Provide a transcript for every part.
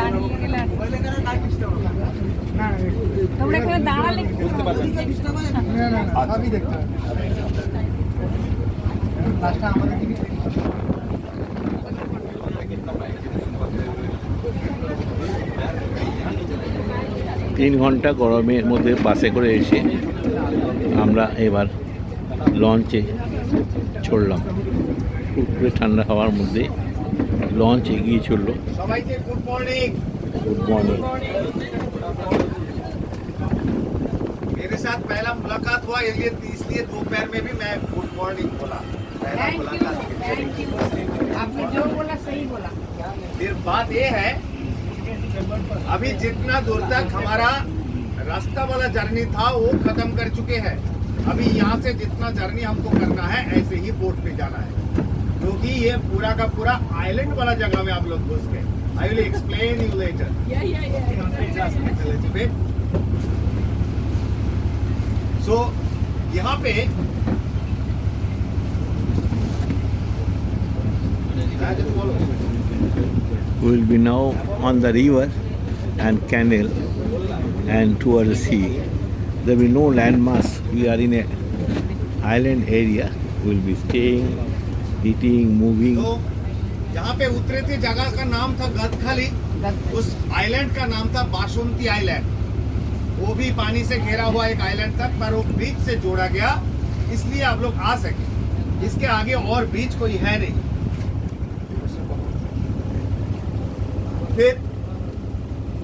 দাঁড়িয়ে গেলে তোমরা এখানে দাঁড়ালে সবই দেখতে হবে। লাস্টটা আমাদের দিকে 3 ঘন্টা গরমের মধ্যে বাসে করে এসে আমরা এবার লঞ্চে চড়লাম। পুরো ঠান্ডা হাওয়ার মধ্যে লঞ্চ এগিয়ে চললো। সবাইকে গুড মর্নিং। Good morning. मेरे साथ पहला मुलाकात हुआ इसलिए दोपहर में भी मैं गुड मॉर्निंग बोला। पहला मुलाकात थैंक यू आपने जो बोला सही बोला। फिर बात ये है अभी जितना दूर तक हमारा रास्ता वाला जर्नी था वो खत्म कर चुके हैं। अभी यहाँ से जितना जर्नी हमको करना है ऐसे ही बोट पे जाना है क्योंकि ये पूरा का पूरा आइलैंड वाला जगह में आप लोग घुस गए। I will explain you later. Just a little bit. So यहाँ पे We will be now on the river and canal and towards the sea. There will be no landmass. We are in a island area. We will be staying, eating, moving. तो जहाँ पे उतरे थे जगह का नाम था गदखली। उस आइलैंड का नाम था बासंती आइलैंड। वो भी पानी से घिरा हुआ एक आइलैंड था पर वो ब्रिज से जोड़ा गया इसलिए आप लोग आ सके। इसके आगे और ब्रिज कोई है नहीं। फिर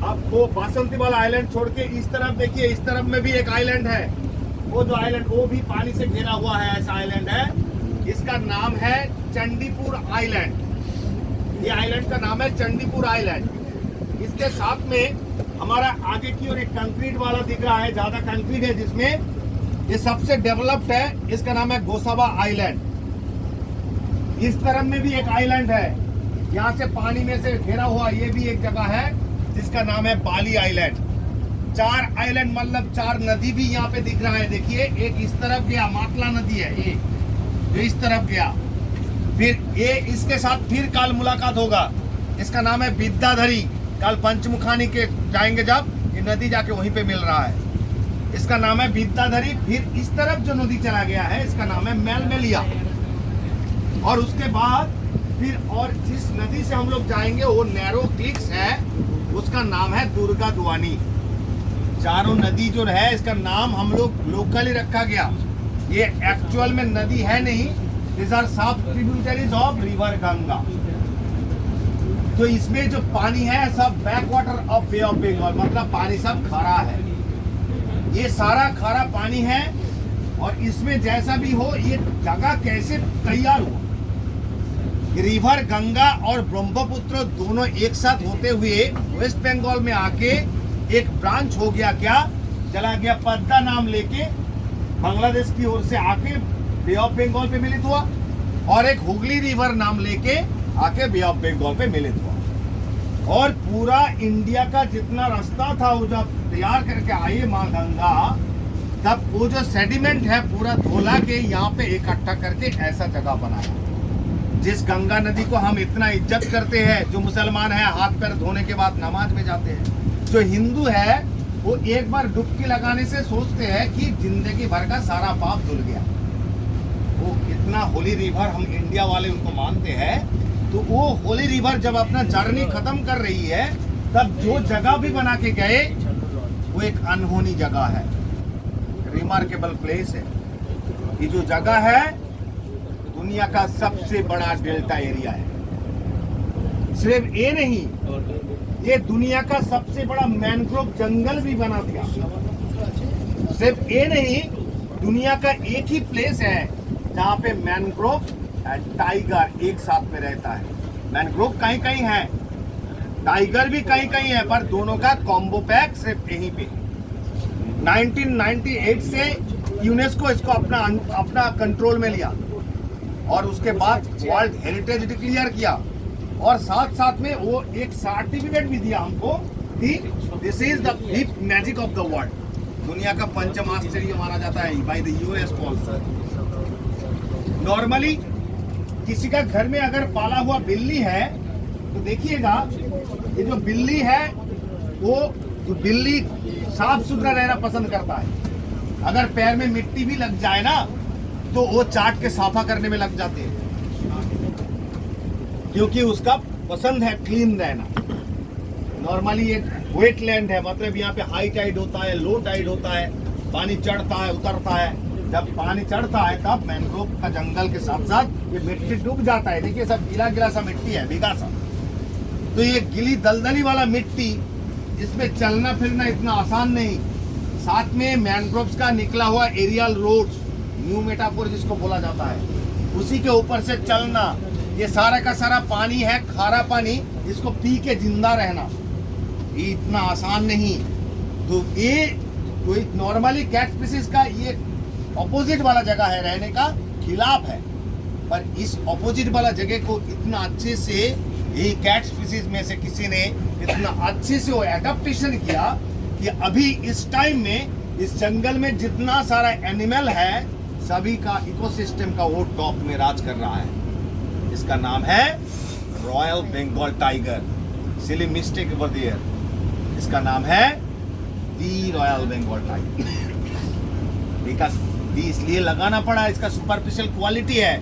आपको बासंती वाला आइलैंड छोड़ के इस तरफ देखिए, इस तरफ में भी एक आइलैंड है। वो जो आइलैंड वो भी पानी से घिरा हुआ है ऐसा आइलैंड है। इसका नाम है चंडीपुर आइलैंड। ये आइलैंड का नाम है चंडीपुर आइलैंड। इसके साथ में हमारा आगे की ओर एक कंक्रीट वाला दिख रहा है, ज्यादा कंक्रीट है जिसमें ये सबसे डेवलप्ड है। इसका नाम है गोसाबा आइलैंड। इस तरफ में भी एक आइलैंड है, यहाँ से पानी में से घिरा हुआ ये भी एक जगह है जिसका नाम है बाली आइलैंड। 4 आइलैंड मतलब 4 नदी भी यहाँ पे दिख रहा है। देखिए एक इस तरफ गया, मातला नदी है ये जो इस तरफ गया। फिर ये इसके साथ फिर कल मुलाकात होगा। इसका नाम है विद्याधरी। कल पंचमुखानी के जाएंगे जब ये नदी जाके वहीं पे मिल रहा है। इसका नाम है विद्याधरी। फिर इस तरफ जो नदी चला गया है इसका नाम है मेलमेलिया। और उसके बाद फिर और जिस नदी से हम लोग जाएंगे वो नैरो क्लिक्स है, उसका नाम है दुर्गा दुआनी। चारों नदी जो है इसका नाम हम लोग लोकली रखा गया। ये एक्चुअल में नदी है नहीं, these are सब ट्रिब्यूटरीज ऑफ रिवर गंगा। तो इसमें जो पानी है सब back water of bay of Bengal, मतलब पानी सब खारा है। ये सारा खारा पानी है और इसमें जैसा भी हो ये जगह कैसे तैयार हुआ। रिवर गंगा और ब्रह्मपुत्र दोनों एक साथ होते हुए वेस्ट बंगाल में आके एक ब्रांच हो गया, क्या चला गया पद्मा नाम लेके बांग्लादेश की ओर से आके बे ऑफ बंगाल पे मिलित हुआ और एक हुगली रिवर नाम लेके आके बे ऑफ बंगाल पे मिलित हुआ। और पूरा इंडिया का जितना रास्ता था वो जब तैयार करके आई माँ गंगा, तब वो जो सेडिमेंट है पूरा धोला के यहाँ पे इकट्ठा करके ऐसा जगह बनाया। जिस गंगा नदी को हम इतना इज्जत करते हैं, जो मुसलमान है हाथ पैर धोने के बाद नमाज में जाते हैं, जो हिंदू है वो एक बार डुबकी लगाने से सोचते हैं कि जिंदगी भर का सारा पाप धुल गया। वो इतना होली रिवर हम इंडिया वाले उनको मानते हैं। तो वो होली रिवर जब अपना जर्नी खत्म कर रही है तब जो जगह भी बना के गए वो एक अनहोनी जगह है, रिमार्केबल प्लेस है। ये जो जगह है दुनिया का सबसे बड़ा डेल्टा एरिया है। सिर्फ ये नहीं, ये दुनिया का सबसे बड़ा मैंग्रोव जंगल भी बना दिया। सिर्फ ये नहीं, दुनिया का एक ही प्लेस है जहाँ पे मैंग्रोव एंड टाइगर एक साथ में रहता है। मैंग्रोव कहीं कहीं है, टाइगर भी कहीं कहीं है, पर दोनों का कॉम्बो पैक सिर्फ यहीं पे। 1998 से यूनेस्को इसको अपना कंट्रोल में लिया और उसके बाद वर्ल्ड हेरिटेज डिक्लेयर किया और साथ साथ में वो एक सर्टिफिकेट भी दिया हमको कि this is the fifth magic of the world. दुनिया का पंचम आश्चर्य माना जाता है बाय द यूनेस्को। नॉर्मली किसी का घर में अगर पाला हुआ बिल्ली है तो देखिएगा ये जो बिल्ली है वो जो बिल्ली साफ सुथरा रहना पसंद करता है। अगर पैर में मिट्टी भी लग जाए ना तो वो चाट के साफा करने में लग जाती है, क्योंकि उसका पसंद है क्लीन रहना। नॉर्मली एक वेटलैंड है, मतलब यहाँ पे हाई टाइड होता है, लो टाइड होता है, पानी चढ़ता है उतरता है। जब पानी चढ़ता है तब मैंग्रोव का जंगल के साथ साथ ये मिट्टी डूब जाता है। देखिए सब गीला गीला सा मिट्टी है, भीगा सा। तो ये गीली दलदली वाला मिट्टी, इसमें चलना फिरना इतना आसान नहीं। साथ में मैंग्रोव्स का निकला हुआ एरियल रोड्स, न्यू मेटाफोर जिसको बोला जाता है, उसी के ऊपर से चलना। ये सारा का सारा पानी है, खारा पानी, इसको पी के जिंदा रहना ये इतना आसान नहीं। तो ये कोई नॉर्मली कैट स्पीसीज का ये ऑपोजिट वाला जगह है, रहने का खिलाफ है। पर इस ऑपोजिट वाला जगह को इतना अच्छे से ये कैट स्पीसीज में से किसी ने इतना अच्छे से वो एडेप्टेशन किया कि अभी इस टाइम में इस जंगल में जितना सारा एनिमल है सभी का इकोसिस्टम का वो टॉप में राज कर रहा है। इसका नाम है royal Bengal tiger. Silly mistake over there, इसका नाम है दी रॉयल बंगाल टाइगर। इसलिए लगाना पड़ा, इसका सुपरफिशियल क्वालिटी है।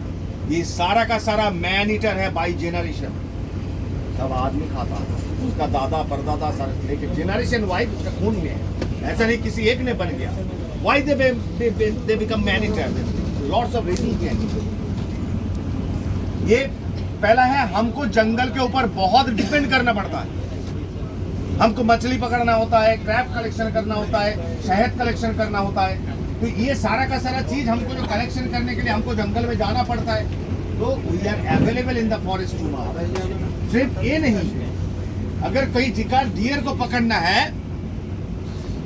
ये सारा का सारा मैन ईटर है बाई जेनरेशन, सब आदमी खाता है। उसका दादा परदादा सर लेके जेनरेशन वाइज उसका खून में है। ऐसा नहीं किसी एक ने बन गया। Why they become man eater, lots of reason के। ये पहला है, हमको जंगल के ऊपर बहुत डिपेंड करना पड़ता है। हमको मछली पकड़ना होता है, क्रैब कलेक्शन करना होता है, शहद कलेक्शन करना होता है। तो ये सारा का सारा चीज हमको जो कलेक्शन करने के लिए हमको जंगल में जाना पड़ता है। तो we are available in the forest too now. सिर्फ ये नहीं, अगर कोई शिकार डियर को पकड़ना है,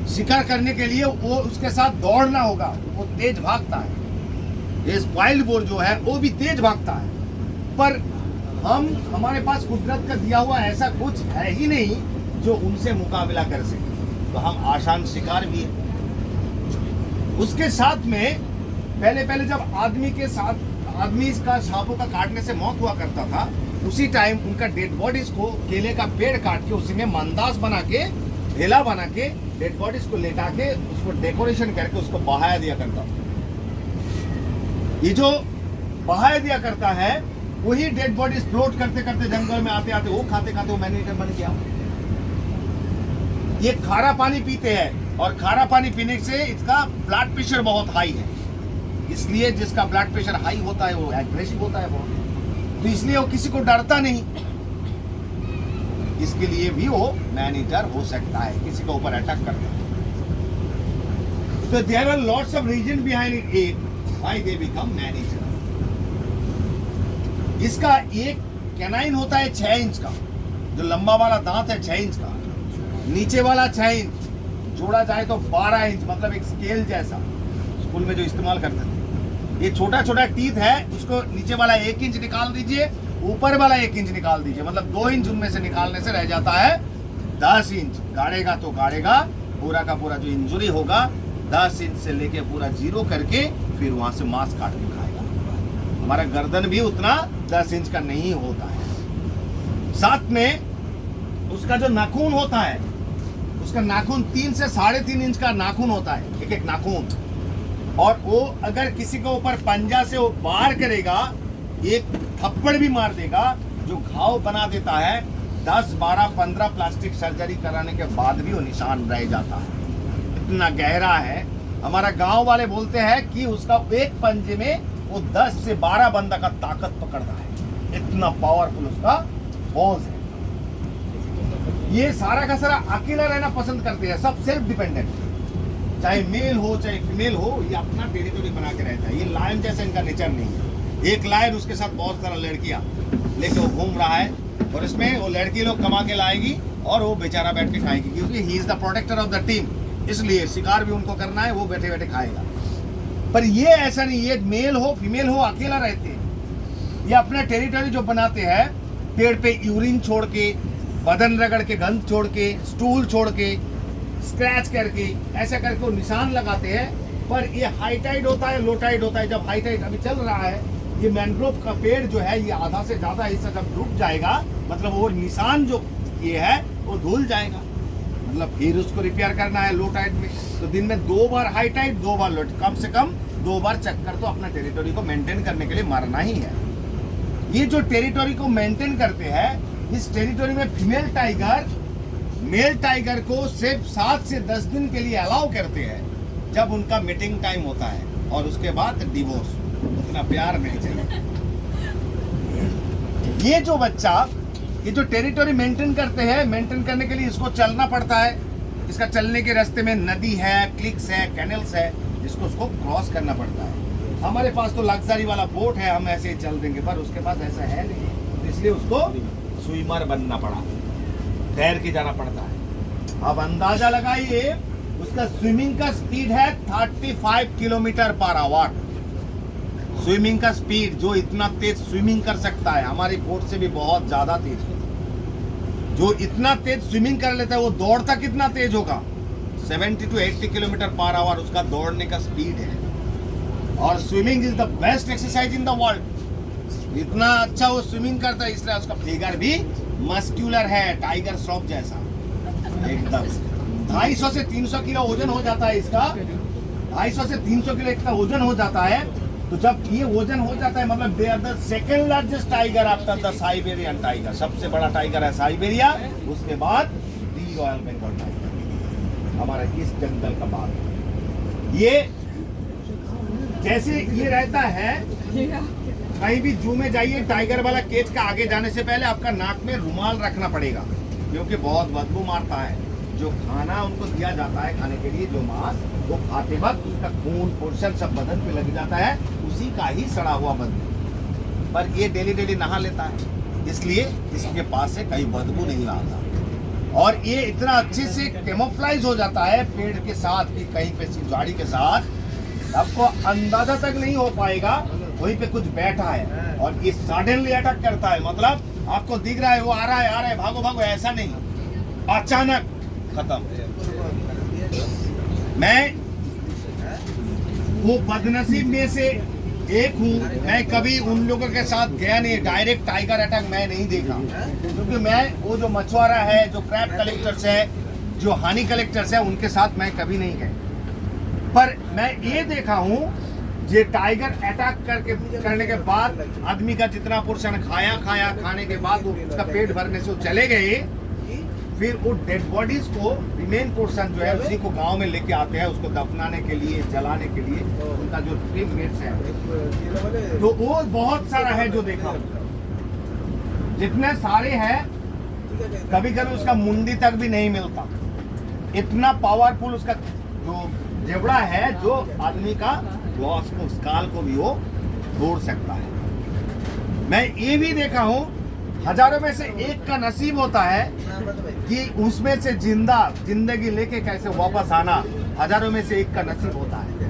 शिकार करने के लिए वो उसके साथ दौड़ना होगा, वो तेज भागता है। ये वाइल्ड बोर जो है वो भी तेज भागता है। पर हमारे पास कुदरत का दिया हुआ ऐसा कुछ है ही नहीं जो उनसे मुकाबला कर सके। तो हम आसान शिकार भी है। उसके साथ में पहले जब आदमी का सांपों का काटने से मौत हुआ करता था, उसी टाइम उनका डेड बॉडीज को केले का पेड़ काट के उसी में मंदास बना के, ढेला बना के, डेड बॉडीज को लेटा के उसको डेकोरेशन करके उसको बहाया दिया करता था। ये जो बहाया दिया करता है वही डेड बॉडीज फ्लोट करते करते जंगल में आते आते वो खाते खाते वो मैनीटर बन गया। ये खारा पानी पीते हैं और खारा पानी पीने से इसका ब्लड प्रेशर बहुत हाई है। इसलिए जिसका ब्लड प्रेशर हाई होता है वो एग्रेसिव होता है बहुत। तो इसलिए वो किसी को डरता नहीं। इसके लिए भी वो मैन ईटर हो सकता है, किसी के ऊपर अटैक करता है। तो there are lots of reason behind it why they become man eater. इसका एक कैनाइन होता है 6 इंच का, जो लंबा वाला दांत है 6 इंच का, नीचे वाला 6 इंच, जोड़ा जाए तो 12 इंच, मतलब एक स्केल जैसा स्कूल में जो इस्तेमाल करते थे। ये छोटा छोटा टीथ है, उसको नीचे वाला 1 इंच निकाल दीजिए, ऊपर वाला 1 इंच निकाल दीजिए, मतलब 2 इंच उनमें से निकालने से रह जाता है 10 इंच। गाड़ेगा तो गाड़ेगा, पूरा का पूरा जो इंजुरी होगा 10 इंच से लेके पूरा 0 करके फिर वहां से मांस काट के खाएगा। हमारा गर्दन भी उतना 10 इंच का नहीं होता है। साथ में उसका जो नाखून होता है, उसका नाखून 3 से 3.5 इंच का नाखून होता है, एक नाखून। और वो अगर किसी के ऊपर पंजा से वो वार करेगा, एक थप्पड़ भी मार देगा, जो घाव बना देता है, 10, 12, 15 प्लास्टिक सर्जरी कराने के बाद भी वो निशान रह जाता है। इतना गहरा है। हमारा गांव वाले बोलते हैं कि उसका एक पंजे में वो 10 से 12 बंदा का ताकत पकड़ता है। इतना पावरफुल उसका पॉज है। ये सारा का सारा अकेला रहना पसंद करते हैं, सब सेल्फ डिपेंडेंट, चाहे मेल हो चाहे फीमेल हो, ये अपना टेरिटोरी बना के रहता है। ये लायन जैसा इनका नेचर नहीं है। एक लायन उसके साथ बहुत सारा लड़कियां लेके वो घूम रहा है, और इसमें वो लड़की लोग कमा के लाएगी और वो बेचारा बैठ के खाएगी, क्योंकि he is the protector of the team. इसलिए शिकार भी उनको करना है, वो बैठे बैठे खाएगा। पर ये ऐसा नहीं, ये मेल हो फीमेल हो अकेला रहते हैं। ये अपना टेरिटोरी जो बनाते हैं, पेड़ पे यूरिन छोड़ के, बदन रगड़ के, गंध छोड़ के, स्टूल छोड़ के, स्क्रैच करके, ऐसा करके वो निशान लगाते हैं। पर ये हाई टाइड होता है, लो टाइड होता है। जब हाई टाइड अभी चल रहा है, ये मैंग्रोव का पेड़ जो है ये आधा से ज्यादा हिस्सा जब डूब जाएगा, मतलब वो निशान जो किए हैं वो धुल जाएगा, मतलब फिर उसको रिपेयर करना है लो टाइड में। तो दिन में 2 बार हाई टाइड, 2 बार लो, कम से कम 2 बार चक्कर तो अपना टेरिटोरी को मेंटेन करने के लिए मारना ही है। ये जो टेरिटोरी को मेंटेन करते हैं, इस टेरिटोरी में फीमेल टाइगर मेल टाइगर को सिर्फ 7 से 10 दिन के लिए अलाउ करते हैं, जब उनका मीटिंग टाइम होता है, और उसके बाद डिवोर्स, उतना प्यार नहीं चलेगा। ये जो बच्चा, ये जो टेरिटोरी मेंटेन करते हैं, मेंटेन करने के लिए इसको चलना पड़ता है। इसका चलने के रास्ते में नदी है, क्लिक्स है, कैनल्स है, जिसको उसको क्रॉस करना पड़ता है। हमारे पास तो लग्जरी वाला बोट है, हम ऐसे ही चल देंगे, पर उसके पास ऐसा है नहीं, इसलिए उसको स्विमर बनना पड़ा, तैर के जाना पड़ता है। अब अंदाजा लगाइए, उसका स्विमिंग का स्पीड है 35 किलोमीटर पर आवर। स्विमिंग का स्पीड, जो इतना तेज स्विमिंग कर सकता है, हमारी बोट से भी बहुत ज्यादा तेज है। जो इतना तेज स्विमिंग कर लेता है, वो दौड़ता कितना तेज होगा? 70 to 80 किलोमीटर पर आवर उसका दौड़ने का स्पीड है। और swimming is the best exercise in the world. इतना अच्छा वो स्विमिंग करता है, इसलिए उसका फिगर भी मस्क्यूलर है, टाइगर श्रॉफ जैसा एकदम। 250 से 300 किलो वजन हो जाता है इसका, 250 से 300 किलो इतना वजन हो जाता है। तो जब ये वजन हो जाता है, मतलब they are the second largest tiger after the Siberian tiger. सबसे बड़ा टाइगर है साइबेरिया, उसके बाद दी रॉयल बंगाल टाइगर, हमारा इस जंगल का बाग। ये जैसे ये रहता है, कहीं भी जू में जाइए, टाइगर वाला केज का आगे जाने से पहले आपका नाक में रुमाल रखना पड़ेगा, क्योंकि बहुत बदबू मारता है। जो खाना उनको दिया जाता है खाने के लिए, जो मांस, वो खाते वक्त उसका खून पोर्शन सब बदन पे लग जाता है, उसी का ही सड़ा हुआ बदबू। पर ये डेली डेली नहा लेता है, इसलिए इसके पास से कहीं बदबू नहीं आता। और ये इतना अच्छे से कैमोफ्लाइज हो जाता है पेड़ के साथ कि कहीं पे झाड़ी के साथ, आपको अंदाजा तक नहीं हो पाएगा वहीं पे कुछ बैठा है, और ये सडनली अटैक करता है। मतलब आपको दिख रहा है वो आ रहा है, भागो भागो, ऐसा नहीं, अचानक खत्म। मैं वो बदनसीब में से एक हूँ, मैं कभी उन लोगों के साथ गया नहीं, डायरेक्ट टाइगर अटैक मैं नहीं देखा, क्योंकि मैं वो जो मछुआरा है, जो क्रैब कलेक्टर्स है, जो हानी कलेक्टर्स है, उनके साथ मैं कभी नहीं गया। पर मैं ये देखा हूँ, ये टाइगर अटैक करने के बाद आदमी का जितना पोर्शन खाने के बाद वो उसका पेट भरने से वो चले गए, फिर वो डेड बॉडीज को, रिमेन पोर्शन जो है, उसी को गांव में लेके आते हैं, उसको दफनाने के लिए, जलाने के लिए, उनका जो टीममेट्स है। तो वो बहुत सारा है जो देखा, जितने सारे हैं, कभी कभी उसका मुंडी तक भी नहीं मिलता, इतना पावरफुल उसका जो जेबड़ा है, जो आदमी का ग्लॉस को, स्काल को भी वो तोड़ सकता है। मैं ये भी देखा हूँ, हजारों में से एक का नसीब होता है कि उसमें से जिंदगी लेके कैसे वापस आना, हजारों में से एक का नसीब होता है।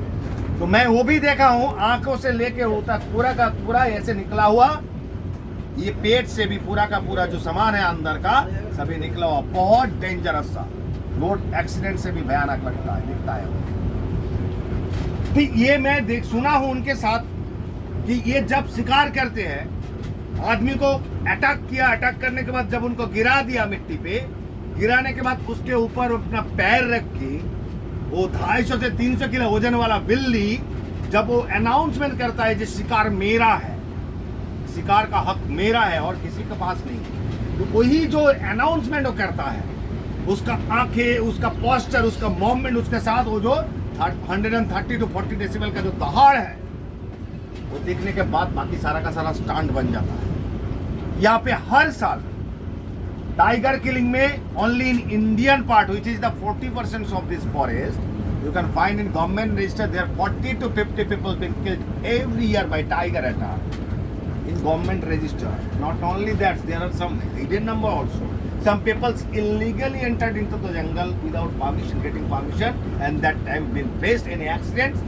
तो मैं वो भी देखा हूँ, आंखों से लेके होता पूरा का पूरा ऐसे निकला हुआ, ये पेट से भी पूरा का पूरा जो सामान है अंदर का सभी निकला हुआ, बहुत डेंजरस सा, रोड एक्सीडेंट से भी भयानक लगता है, दिखता है। तो ये मैं सुना हूँ उनके साथ कि ये जब शिकार करते हैं, आदमी को अटैक किया, अटैक करने के बाद जब उनको गिरा दिया मिट्टी पे, गिराने के बाद उसके ऊपर अपना पैर रख के, वो 250 से 300 किलो वजन वाला बिल्ली जब वो अनाउंसमेंट करता है, जो शिकार मेरा है, शिकार का हक मेरा है और किसी के पास नहीं, तो वही जो अनाउंसमेंट वो करता है, उसका आंखें, उसका पोस्चर, उसका मूवमेंट, उसके साथ वो जो 130 to 40 डेसिबल का जो दहाड़ है, वो देखने के बाद बाकी सारा का सारा स्टैंड बन जाता है। यहाँ पे हर साल टाइगर किलिंग में only in Indian part, which is the 40% of this forest, you can find in government register there are 40 to 50 people been killed every year by tiger attack in government register. Not only that, there are some hidden number also. Some people illegally entered into the jungle without permission, getting permission, and that time been faced any accidents,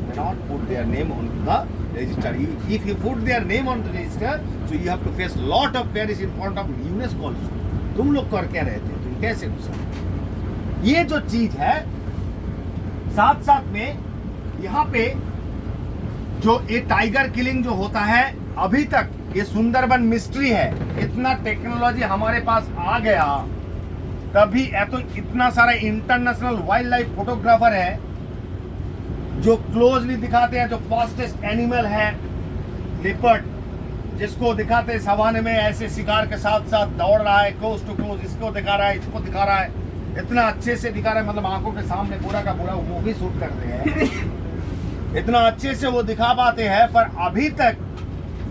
cannot put their name on the register. If you put their name on the register, so you have to face lot of perils in front of UNESCO also. तुम लोग कर क्या रहे थे, तुम कैसे घुसा? ये जो चीज है, साथ साथ में यहाँ पे जो ये टाइगर किलिंग जो होता है, अभी तक ये सुंदरबन मिस्ट्री है। इतना टेक्नोलॉजी हमारे पास आ गया, तभी तो इतना सारा इंटरनेशनल वाइल्ड लाइफ फोटोग्राफर है जो क्लोजली दिखाते हैं। जो फास्टेस्ट एनिमल है लेपर्ड, जिसको दिखाते हैं सवाने में ऐसे शिकार के साथ साथ दौड़ रहा है, क्लोज टू क्लोज, इसको दिखा रहा है, इसको दिखा रहा है, इतना अच्छे से दिखा रहा है, मतलब आंखों के सामने पूरा का पूरा वो भी शूट करते हैं। इतना अच्छे से वो दिखा पाते हैं, पर अभी तक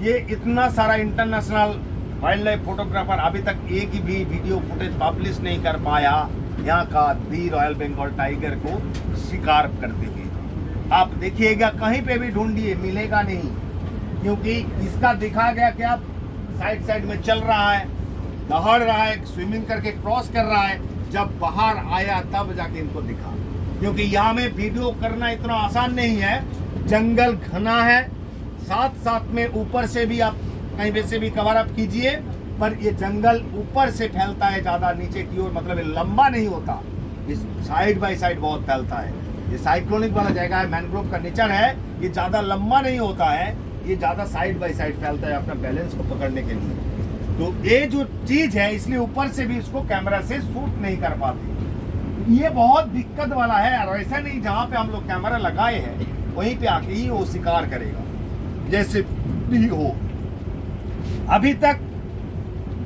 ये इतना सारा इंटरनेशनल वाइल्ड लाइफ फोटोग्राफर अभी तक एक ही भी वीडियो फुटेज पब्लिश नहीं कर पाया यहाँ का दी रॉयल बंगाल टाइगर को शिकार करते हुए। आप देखिएगा कहीं पे भी ढूंढिए, मिलेगा नहीं, क्योंकि इसका दिखा गया कि आप साइड साइड में चल रहा है, दहाड़ रहा है, स्विमिंग करके क्रॉस कर रहा है। जब बाहर आया तब जाके इनको दिखा, क्योंकि यहाँ में वीडियो करना इतना आसान नहीं है। जंगल घना है, साथ साथ में ऊपर से भी आप कहीं पे से भी कवर अप कीजिए, पर ये जंगल ऊपर से फैलता है ज्यादा नीचे की ओर, मतलब ये लंबा नहीं होता, इस साइड बाय साइड बहुत फैलता है। ये साइक्लोनिक वाला जगह है, मैनग्रोव का नेचर है, ये ज्यादा लंबा नहीं होता है, ये ज्यादा साइड बाय साइड फैलता है अपना बैलेंस को पकड़ने के लिए। तो ये जो चीज है, इसलिए ऊपर से भी इसको कैमरा से शूट नहीं कर पाते। ये बहुत दिक्कत वाला है, और ऐसा नहीं जहाँ पे हम लोग कैमरा लगाए हैं वहीं पे आके ही वो शिकार करेगा जैसे भी हो। अभी तक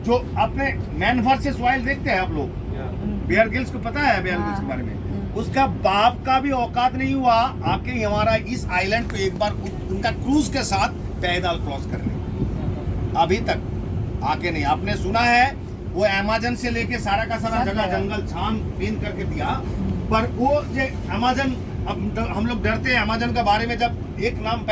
जो अपने मैन वर्सेस वाइल्ड देखते हैं आप लोग, बेयर ग्रिल्स को पता है बेयर ग्रिल्स के बारे में, उसका बाप का भी औकात नहीं हुआ आके हमारा इस आइलैंड को एक बार उनका क्रूज के साथ पैदल क्रॉस करने। अभी तक आके नहीं। आपने सुना है वो अमेज़न से लेके सारा का सारा जगह जंगल छान बीन करके दिया, पर वो जो अमेज़न, अब हम लोग डरते हैं अमेज़न के बारे में, जब एक नाम